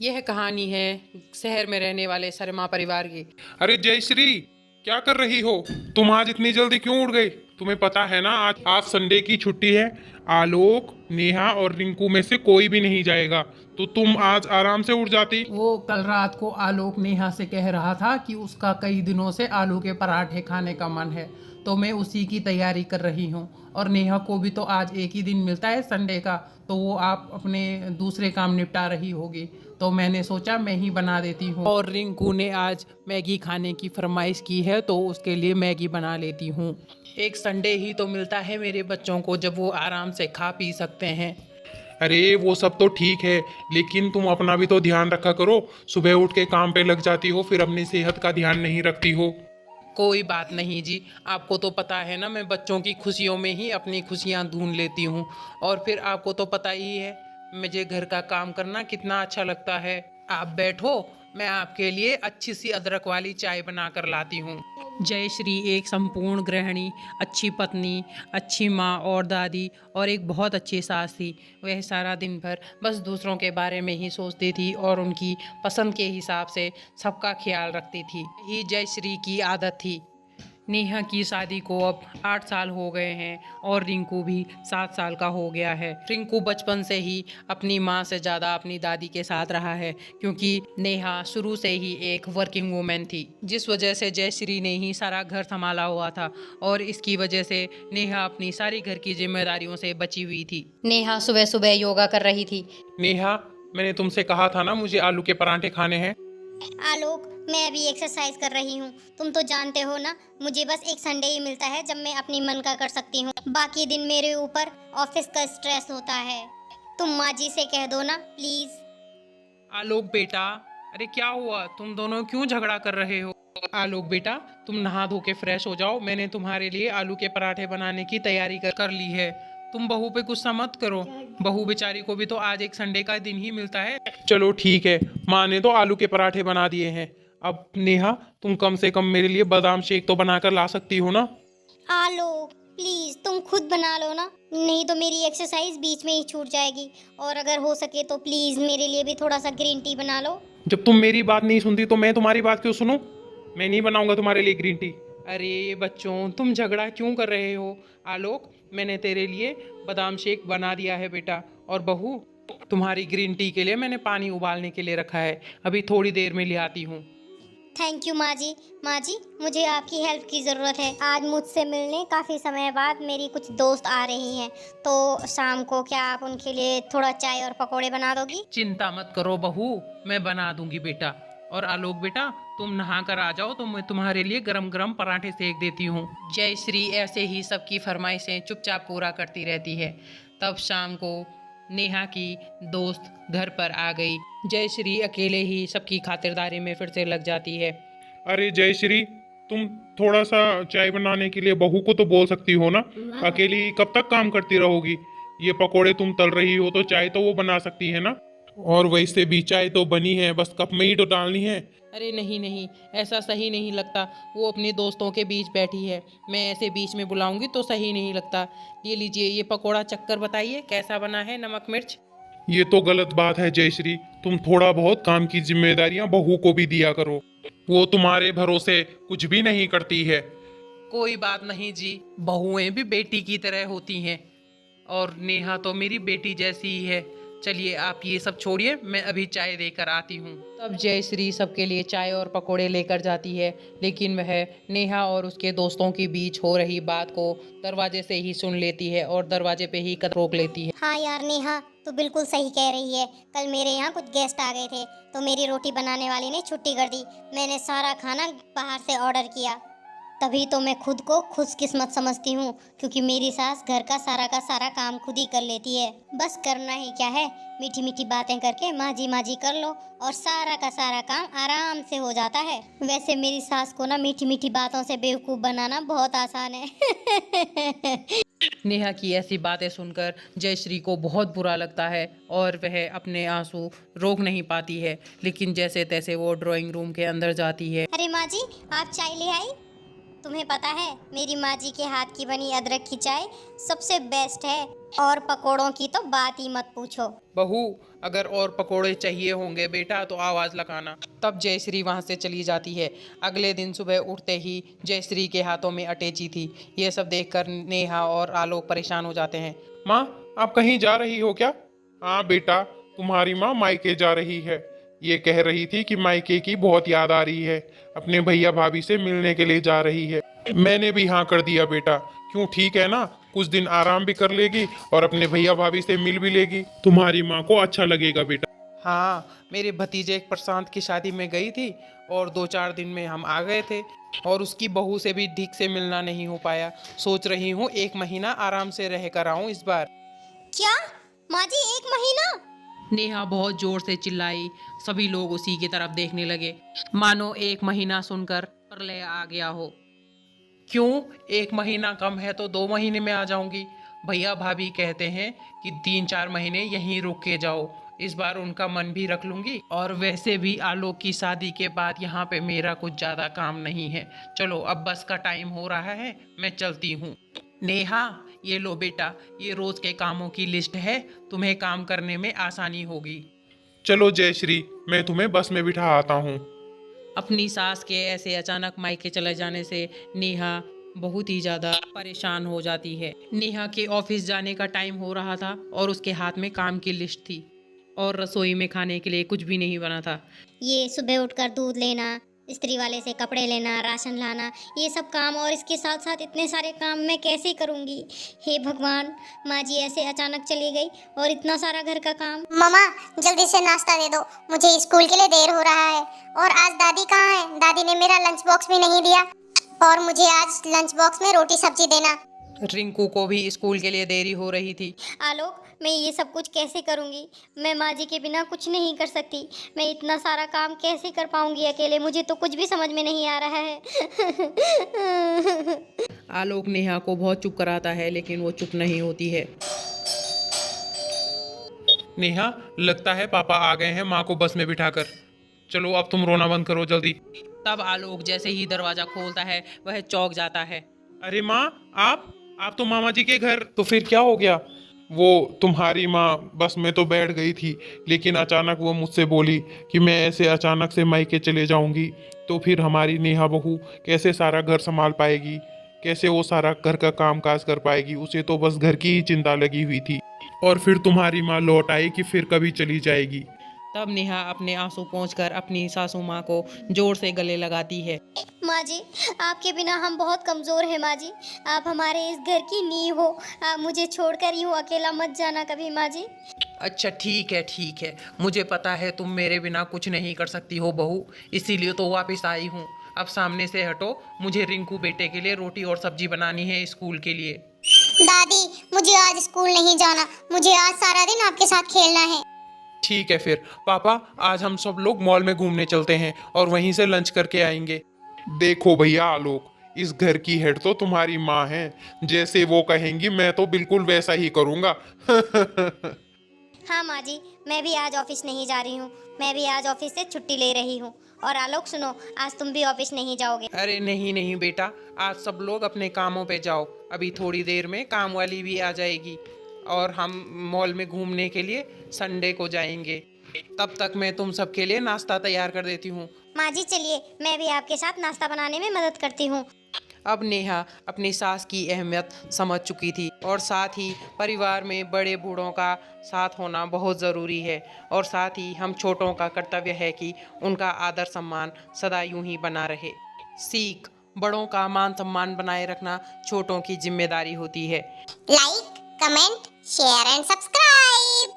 यह कहानी है शहर में रहने वाले शर्मा परिवार की। अरे जयश्री, क्या कर रही हो? तुम आज इतनी जल्दी क्यों उठ गई? तुम्हें पता है ना, आज आज संडे की छुट्टी है। आलोक, नेहा और रिंकू में से कोई भी नहीं जाएगा, तो तुम आज आराम से उठ जाती। वो कल रात को आलोक नेहा से कह रहा था कि उसका कई दिनों से आलू के पराठे खाने का मन है, तो मैं उसी की तैयारी कर रही हूँ। और नेहा को भी तो आज एक ही दिन मिलता है संडे का, तो वो आप अपने दूसरे काम निपटा रही होगी, तो मैंने सोचा मैं ही बना देती हूँ। और रिंकू ने आज मैगी खाने की फरमाइश की है, तो उसके लिए मैगी बना लेती हूँ। एक संडे ही तो मिलता है मेरे बच्चों को जब वो आराम से खा पी सकते हैं। अरे वो सब तो ठीक है, लेकिन तुम अपना भी तो ध्यान रखा करो। सुबह उठ के काम पे लग जाती हो, फिर अपनी सेहत का ध्यान नहीं रखती हो। कोई बात नहीं जी, आपको तो पता है ना, मैं बच्चों की खुशियों में ही अपनी खुशियाँ ढूंढ लेती हूँ। और फिर आपको तो पता ही है मुझे घर का काम करना कितना अच्छा लगता है। आप बैठो, मैं आपके लिए अच्छी सी अदरक वाली चाय बना कर लाती हूँ। जय श्री एक संपूर्ण गृहिणी, अच्छी पत्नी, अच्छी माँ और दादी और एक बहुत अच्छी सास थी। वह सारा दिन भर बस दूसरों के बारे में ही सोचती थी और उनकी पसंद के हिसाब से सबका ख्याल रखती थी। यही जय श्री की आदत थी। नेहा की शादी को अब 8 साल हो गए हैं और रिंकू भी 7 साल का हो गया है। रिंकू बचपन से ही अपनी माँ से ज़्यादा अपनी दादी के साथ रहा है, क्योंकि नेहा शुरू से ही एक वर्किंग वूमेन थी, जिस वजह से जयश्री ने ही सारा घर संभाला हुआ था। और इसकी वजह से नेहा अपनी सारी घर की जिम्मेदारियों से बची हुई थी। नेहा सुबह सुबह योगा कर रही थी। नेहा, मैंने तुमसे कहा था ना मुझे आलू के पराठे खाने हैं। आलोक, मैं अभी एक्सरसाइज कर रही हूँ। तुम तो जानते हो ना, मुझे बस एक संडे ही मिलता है जब मैं अपनी मन का कर सकती हूँ। बाकी दिन मेरे ऊपर ऑफिस का स्ट्रेस होता है। तुम माँ जी से कह दो ना प्लीज। आलोक बेटा, अरे क्या हुआ, तुम दोनों क्यों झगड़ा कर रहे हो? आलोक बेटा, तुम नहा धो के फ्रेश हो जाओ, मैंने तुम्हारे लिए आलू के पराठे बनाने की तैयारी कर ली है। तुम बहू पे गुस्सा मत करो, बहू बेचारी को भी तो आज एक संडे का दिन ही मिलता है। चलो ठीक है, माँ ने तो आलू के पराठे बना दिए हैं। अब नेहा, तुम कम से कम मेरे लिए बादाम शेक तो बनाकर ला सकती हो ना? आलोक प्लीज तुम खुद बना लो ना, नहीं तो मेरी एक्सरसाइज बीच में ही छूट जाएगी। और अगर हो सके तो प्लीज मेरे लिए भी थोड़ा सा ग्रीन टी बना लो। जब तुम मेरी बात नहीं सुनती तो मैं तुम्हारी बात क्यों सुनूं? मैं नहीं बनाऊंगा तुम्हारे लिए ग्रीन टी। अरे बच्चों, तुम झगड़ा क्यों कर रहे हो? आलोक, मैंने तेरे लिए बादाम शेक बना दिया है बेटा। और बहू, तुम्हारी ग्रीन टी के लिए मैंने पानी उबालने के लिए रखा है, अभी थोड़ी देर में ले आती हूँ। थैंक यू माँ जी। माँ जी, मुझे आपकी हेल्प की ज़रूरत है। आज मुझसे मिलने काफ़ी समय बाद मेरी कुछ दोस्त आ रही हैं, तो शाम को क्या आप उनके लिए थोड़ा चाय और पकोड़े बना दोगी? चिंता मत करो बहू, मैं बना दूंगी बेटा। और आलोक बेटा, तुम नहा कर आ जाओ तो मैं तुम्हारे लिए गरम गरम पराठे सेक देती हूँ। जय श्री ऐसे ही सबकी फरमाइशें चुपचाप पूरा करती रहती है। तब शाम को नेहा की दोस्त घर पर आ गई। जय श्री अकेले ही सबकी खातिरदारी में फिर से लग जाती है। अरे जयश्री, तुम थोड़ा सा चाय बनाने के लिए बहू को तो बोल सकती हो ना? अकेली कब तक काम करती रहोगी? ये पकोड़े तुम तल रही हो तो चाय तो वो बना सकती है ना? और वैसे भी चाय तो बनी है, बस कप में ही तो डालनी है। अरे नहीं नहीं, ऐसा सही नहीं लगता। वो अपने दोस्तों के बीच बैठी है, मैं ऐसे बीच में बुलाऊंगी तो सही नहीं लगता। ये लीजिए, ये पकोड़ा चक्कर बताइए कैसा बना है, नमक मिर्च। ये तो गलत बात है जयश्री। तुम थोड़ा बहुत काम की जिम्मेदारियां बहू को भी दिया करो। वो तुम्हारे भरोसे कुछ भी नहीं करती है। कोई बात नहीं जी, बहुएं भी बेटी की तरह होती हैं, और नेहा तो मेरी बेटी जैसी ही है। चलिए आप ये सब छोड़िए, मैं अभी चाय देकर आती हूँ। तब जयश्री सबके लिए चाय और पकोड़े लेकर जाती है, लेकिन वह नेहा और उसके दोस्तों के बीच हो रही बात को दरवाजे से ही सुन लेती है और दरवाजे पे ही कदम रोक लेती है। हाँ यार नेहा, तू बिल्कुल सही कह रही है। कल मेरे यहाँ कुछ गेस्ट आ गए थे, तो मेरी रोटी बनाने वाली ने छुट्टी कर दी। मैंने सारा खाना बाहर से ऑर्डर किया। तभी तो मैं खुद को खुशकिस्मत समझती हूँ, क्योंकि मेरी सास घर का सारा काम खुद ही कर लेती है। बस करना ही क्या है, मीठी मीठी बातें करके माँ जी कर लो और सारा का सारा काम आराम से हो जाता है। वैसे मेरी सास को ना मीठी मीठी बातों से बेवकूफ़ बनाना बहुत आसान है। नेहा की ऐसी बातें सुनकर जयश्री को बहुत बुरा लगता है और वह अपने आंसू रोक नहीं पाती है, लेकिन जैसे तैसे वो ड्राइंग रूम के अंदर जाती है। अरे माँ जी, आप चाय ले आई? तुम्हें पता है मेरी माँ जी के हाथ की बनी अदरक की चाय सबसे बेस्ट है, और पकोड़ों की तो बात ही मत पूछो। बहू, अगर और पकोड़े चाहिए होंगे बेटा तो आवाज़ लगाना। तब जयश्री वहाँ से चली जाती है। अगले दिन सुबह उठते ही जयश्री के हाथों में अटैची थी। ये सब देखकर नेहा और आलोक परेशान हो जाते हैं। माँ, आप कहीं जा रही हो क्या? हाँ बेटा, तुम्हारी माँ मायके जा रही है। ये कह रही थी कि मायके की बहुत याद आ रही है, अपने भैया भाभी से मिलने के लिए जा रही है। मैंने भी हाँ कर दिया बेटा। क्यों, ठीक है ना? कुछ दिन आराम भी कर लेगी और अपने भैया भाभी से मिल भी लेगी। तुम्हारी माँ को अच्छा लगेगा बेटा। हाँ, मेरे भतीजे प्रशांत की शादी में गई थी और 2-4 दिन में हम आ गए थे और उसकी बहू से भी ठीक से मिलना नहीं हो पाया। सोच रही हूँ 1 महीना आराम से रह कर आऊँ इस बार। क्या माँ जी, 1 महीना? नेहा बहुत जोर से चिल्लाई। सभी लोग उसी की तरफ देखने लगे, मानो 1 महीना सुनकर प्रलय आ गया हो। क्यों, 1 महीना कम है तो 2 महीने में आ जाऊंगी। भैया भाभी कहते हैं कि 3-4 महीने यहीं रुक के जाओ। इस बार उनका मन भी रख लूंगी और वैसे भी आलोक की शादी के बाद यहाँ पे मेरा कुछ ज़्यादा काम नहीं है। चलो अब बस का टाइम हो रहा है, मैं चलती हूँ। नेहा, ये लो बेटा, ये रोज के कामों की लिस्ट है, तुम्हें काम करने में आसानी होगी। चलो जयश्री, मैं तुम्हें बस में बिठा आता हूँ। अपनी सास के ऐसे अचानक मायके चले जाने से नेहा बहुत ही ज़्यादा परेशान हो जाती है। नेहा के ऑफिस जाने का टाइम हो रहा था और उसके हाथ में काम की लिस्ट थी और रसोई में खाने के लिए कुछ भी नहीं बना था। ये सुबह उठकर दूध लेना, इस्त्री वाले से कपड़े लेना, राशन लाना, ये सब काम और इसके साथ साथ इतने सारे काम मैं कैसे करूँगी? हे भगवान, माँ जी ऐसे अचानक चली गई और इतना सारा घर का काम। मम्मा, जल्दी से नाश्ता दे दो, मुझे स्कूल के लिए देर हो रहा है। और आज दादी कहाँ है? दादी ने मेरा लंच बॉक्स भी नहीं दिया। और मुझे आज लंच बॉक्स में रोटी सब्जी देना। रिंकू को भी स्कूल के लिए देरी हो रही थी। आलोक, मैं ये सब कुछ कैसे करूँगी? मैं माँ जी के बिना कुछ नहीं कर सकती। मैं इतना सारा काम कैसे कर पाऊँगी अकेले? मुझे तो कुछ भी समझ में नहीं आ रहा है। आलोक नेहा को बहुत चुप कराता है लेकिन वो चुप नहीं होती है। नेहा, लगता है पापा आ गए हैं माँ को बस में बिठाकर। चलो अब तुम रोना बंद करो जल्दी। तब आलोक जैसे ही दरवाजा खोलता है वह चौंक जाता है। अरे माँ, आप तो मामा जी के घर। तो फिर क्या हो गया? वो तुम्हारी माँ बस में तो बैठ गई थी, लेकिन अचानक वो मुझसे बोली कि मैं ऐसे अचानक से मायके चले जाऊंगी तो फिर हमारी नेहा बहू कैसे सारा घर संभाल पाएगी, कैसे वो सारा घर का काम काज कर पाएगी। उसे तो बस घर की ही चिंता लगी हुई थी। और फिर तुम्हारी माँ लौट आई कि फिर कभी चली जाएगी। तब नेहा अपने आंसू पोंछकर अपनी सासू माँ को जोर से गले लगाती है। माँ जी, आपके बिना हम बहुत कमज़ोर हैं माँ जी। आप हमारे इस घर की नींव हो। आप मुझे छोड़कर यूँ अकेला मत जाना कभी माँ जी। अच्छा ठीक है, मुझे पता है तुम मेरे बिना कुछ नहीं कर सकती हो बहू, इसीलिए तो वापस आई हूँ। अब सामने से हटो, मुझे रिंकू बेटे के लिए रोटी और सब्जी बनानी है स्कूल के लिए। दादी, मुझे आज स्कूल नहीं जाना। मुझे आज सारा दिन आपके साथ खेलना है। ठीक है फिर पापा, आज हम सब लोग मॉल में घूमने चलते हैं और वहीं से लंच करके आएंगे। देखो भैया आलोक, इस घर की हेड तो तुम्हारी माँ है। जैसे वो कहेंगी मैं तो बिल्कुल वैसा ही करूँगा। हाँ माँ जी, मैं भी आज ऑफिस नहीं जा रही हूँ। मैं भी आज ऑफिस से छुट्टी ले रही हूँ। और आलोक सुनो, आज तुम भी ऑफिस नहीं जाओगे। अरे नहीं बेटा, आज सब लोग अपने कामों पे जाओ। अभी थोड़ी देर में काम वाली भी आ जाएगी और हम मॉल में घूमने के लिए संडे को जाएंगे। तब तक मैं तुम सबके लिए नाश्ता तैयार कर देती हूँ। माँ जी चलिए, मैं भी आपके साथ नाश्ता बनाने में मदद करती हूँ। अब नेहा अपनी सास की अहमियत समझ चुकी थी और साथ ही परिवार में बड़े बूढ़ों का साथ होना बहुत ज़रूरी है और साथ ही हम छोटों का कर्तव्य है कि उनका आदर सम्मान सदा यूं ही बना रहे। सीख, बड़ों का मान सम्मान बनाए रखना छोटों की जिम्मेदारी होती है। Like, comment, share and subscribe.